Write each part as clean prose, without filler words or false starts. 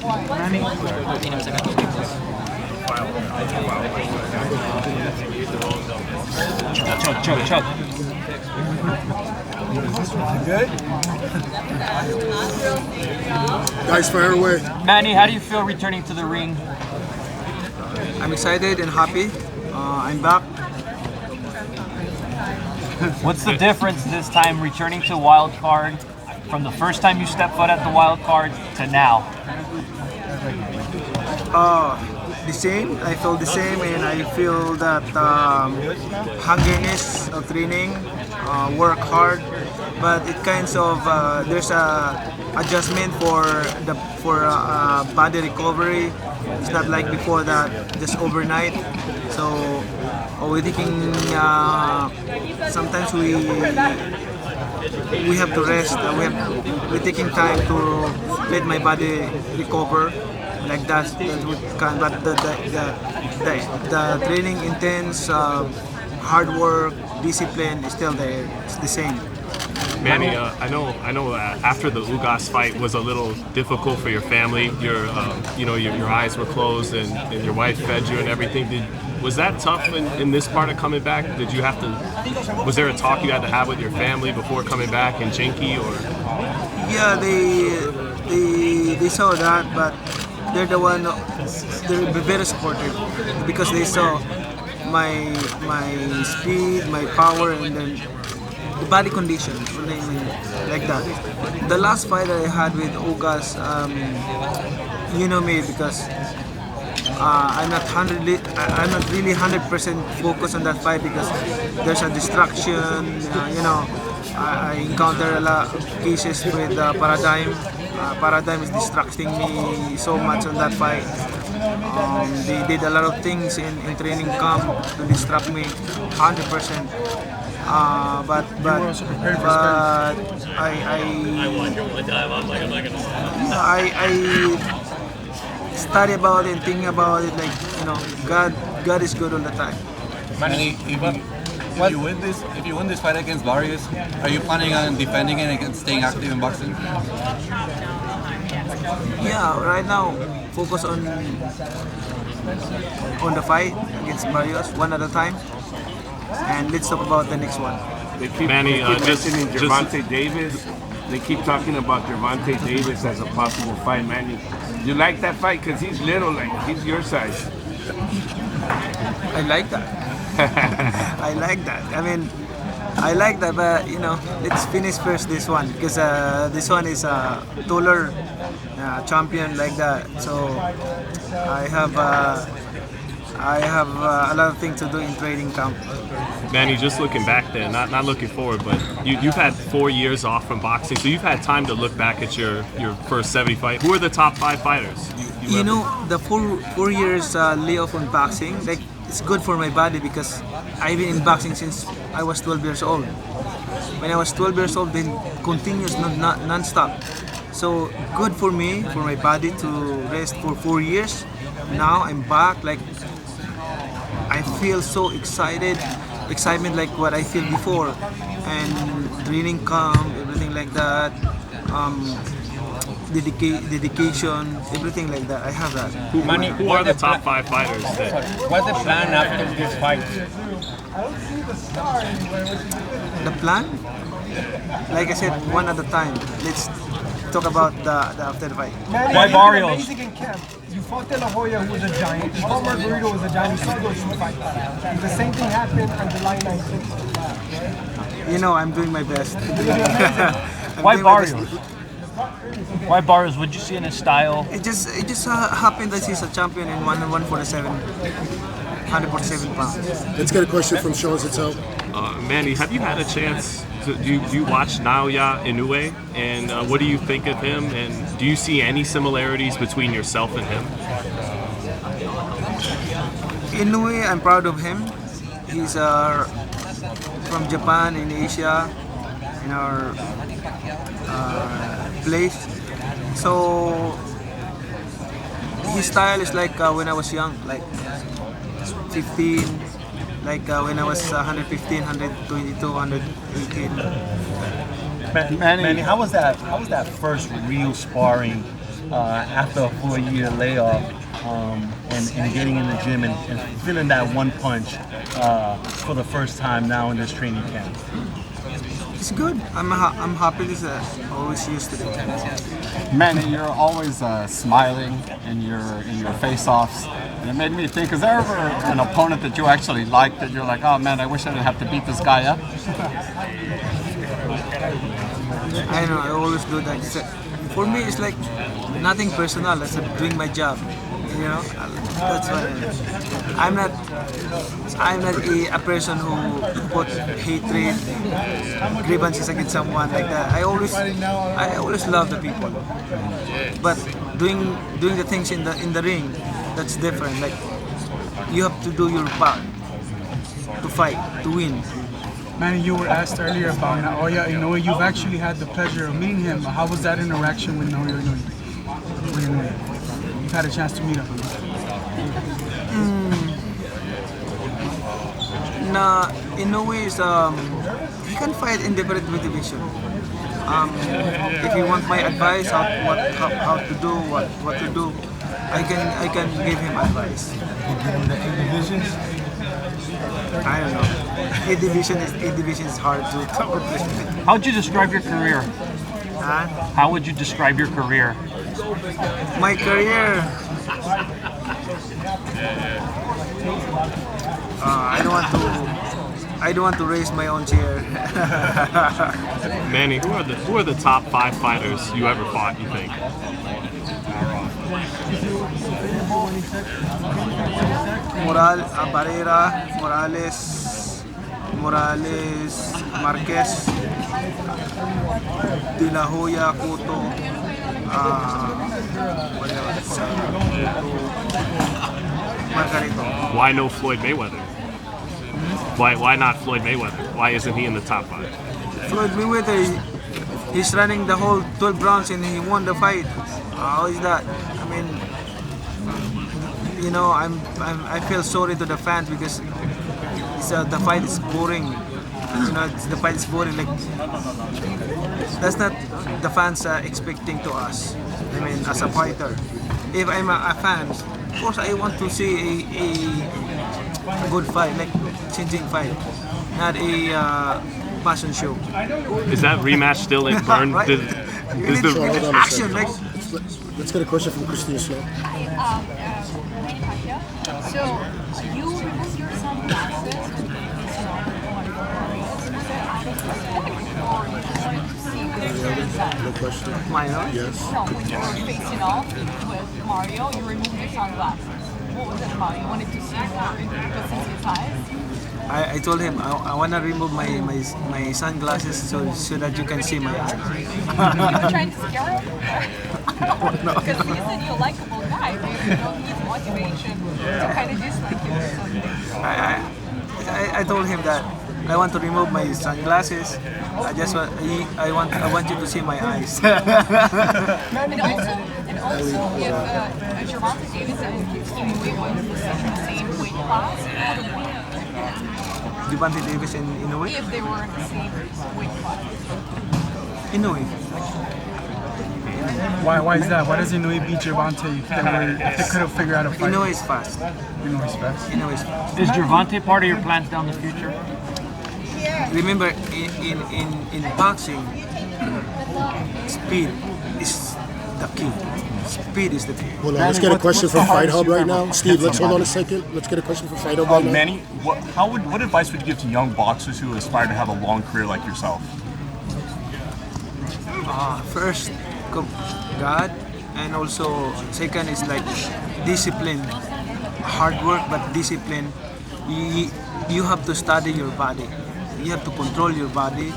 Manny. Chug. Good? Guys, fire away. Manny, how do you feel returning to the ring? I'm excited and happy. I'm back. What's the difference this time returning to Wild Card from the first time you stepped foot at the Wild Card to now? The same. I feel the same, and I feel that hungriness of training, work hard, but it kinds of there's a adjustment for body recovery. It's not like before that just overnight. So we're taking sometimes we have to rest. We're taking time to let my body recover. Like that, but the training intense, hard work, discipline is still there. It's the same. Manny, I know. After the Ugas fight was a little difficult for your family. Your eyes were closed, and your wife fed you and everything. Was that tough in this part of coming back? Did you have to? Was there a talk you had to have with your family before coming back in Jinky, or? Yeah, they saw that, but they're the one. They're very supportive because they saw my speed, my power, and then the body condition, like that. The last fight I had with Ugas, you know me because I'm not really 100% focused on that fight because there's a distraction. I encounter a lot of cases with Paradigm. Paradigm is distracting me so much on that fight. They did a lot of things in training camp to distract me 100%. But I study about it and think about it God is good all the time. Manny, if you win this fight against Barrios, are you planning on defending it and staying active in boxing? Yeah, right now focus on the fight against Barrios one at a time, and let's talk about the next one. They keep Manny, mentioning Gervonta Davis. They keep talking about Gervonta Davis as a possible fight, Manny. You like that fight because he's little, like he's your size. I like that. I like that. I mean, I like that, but let's finish first this one because this one is a taller champion like that. So I have a lot of things to do in training camp. Manny, just looking back there, not looking forward, but you've had 4 years off from boxing, so you've had time to look back at your first 70 fight. Who are the top 5 fighters? The four years layoff on boxing, like it's good for my body because I've been in boxing since I was 12 years old. When I was 12 years old, then continuous, non-stop. So good for me, for my body to rest for 4 years. Now I'm back, like I feel so excitement like what I feel before, and training camp, everything like that, dedication, everything like that. I have that. Who are the top 5 fighters? What's the plan after this fight? The plan? Like I said, one at a time. Let's talk about the after the fight. Why Barrios? Amazing in camp. You fought De La Hoya, who was a giant. You fought Margarito, who was a giant. You saw those two fights. The same thing happened on July 19th. I'm doing my best. Why Barrios? Why Barrios? Would you see in his style? It just happened that he's a champion in 147 pounds. Let's get a question from Sean Zittel. Manny, have you had a chance do you watch Naoya Inoue, and what do you think of him, and do you see any similarities between yourself and him? Inoue, I'm proud of him. He's from Japan in Asia, in our place. So his style is like when I was young, like 15, like when I was 115, 122, 118. Manny, how was that first real sparring after a 4-year layoff and getting in the gym and feeling that one punch for the first time now in this training camp? It's good. I'm happy. This always used to do. Manny, you're always smiling in your face-offs, and it made me think: is there ever an opponent that you actually like that you're like, oh man, I wish I didn't have to beat this guy up? I know. I always do that. For me, it's like nothing personal. It's doing my job. You know, that's why I'm not a person who put hatred, grievances against someone like that. I always love the people, but doing the things in the ring, that's different. Like you have to do your part to fight, to win. Manny, you were asked earlier about Naoya Inoue. You've actually had the pleasure of meeting him. How was that interaction with Naoya Inoue? You've had a chance to meet him. Inoue is he can fight in different division. If you want my advice how to do what to do, I can give him advice. I don't know. A division is hard to accomplish. How would you describe your career? Huh? How would you describe your career? My career. I don't want to raise my own chair. Manny, who are the top 5 fighters you ever fought, you think? Barrera, Morales, Marquez, De La Hoya, Cotto, Margarito. Why no Floyd Mayweather? Why not Floyd Mayweather? Why isn't he in the top 5? Floyd Mayweather, he's running the whole 12 rounds and he won the fight. How is that? I mean, you know, I feel sorry to the fans because the fight is boring. You know, the fight is boring. Like that's not the fans are expecting to us. I mean, as a fighter, if I'm a fan, of course I want to see a good fight, like changing fight, not a passion show. Is that rematch still in burn? Right? Does the Action, like. Let's get a question from Christine Slow. Manny Pacquiao. So you remove your sunglasses No question. Minor? Yes. No, when you were facing off with Mario, you removed your sunglasses. What was it about? You wanted to see more because in his eyes? I told him I want to remove my sunglasses so that you can see my eyes. You were trying to scare him? No. Because he said you're a likable guy, maybe you don't need motivation to kind of dislike him or something. I told him that I want to remove my sunglasses. I want you to see my eyes. And also, if Gervonta Davis and Inoue was in the same weight class, Gervonta Davis and Inoue? if they were in the same weight class. Inoue. Why is that? Why does Inoue beat Gervonta if they could have figured out a fight? Inoue is fast. Inoue is fast. Inoue is fast. Is Gervonta part of your plans down the future? Remember, in boxing, speed is the key. Speed is the key. Hold on, let's get a question from Fight Hub right now. Steve, let's hold on a second. Let's get a question from Fight Hub right now. Manny, what advice would you give to young boxers who aspire to have a long career like yourself? First, God, and also second is like discipline. Hard work, but discipline. You have to study your body. You have to control your body.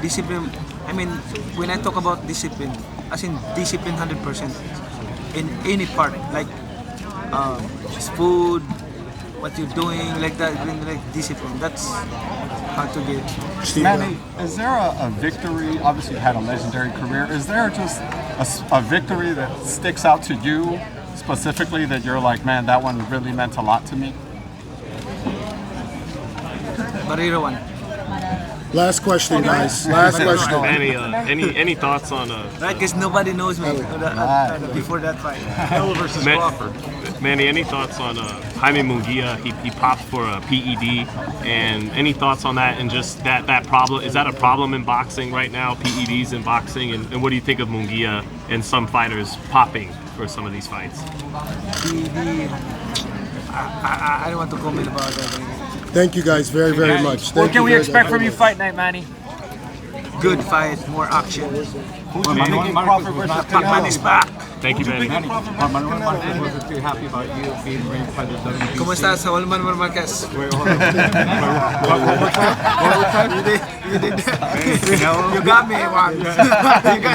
Discipline. I mean, when I talk about discipline, as in discipline 100% in any part, like food, what you're doing, like that, like discipline. That's how to get. Manny, is there a victory? Obviously, you had a legendary career. Is there just a victory that sticks out to you specifically that you're like, man, that one really meant a lot to me? Barrera one. Last question, guys. Last question. Manny, any thoughts on Right, because nobody knows me before that fight. versus Crawford. Manny, any thoughts on Jaime Munguia? He popped for a PED, and any thoughts on that? And just that problem, is that a problem in boxing right now? PEDs in boxing, and what do you think of Munguia and some fighters popping for some of these fights? I don't want to comment about that. Thank you guys very, very much. What can we expect from you fight night, Manny? Good fight, more action. Crawford versus Pacman is back. Thank you, Manny. Manuel Marquez wasn't too happy about you being ranked by the WBC. ¿Cómo estás, Saúl Manuel Marquez? You got me one. He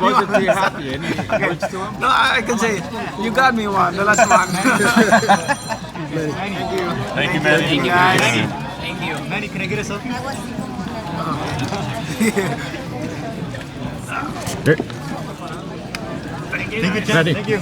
wasn't too happy. Any words to him? No, I can say, you got me one, the last one. Thank you, Manny. Thank you, guys. Thank you. Manny, can I get a selfie? Thank you.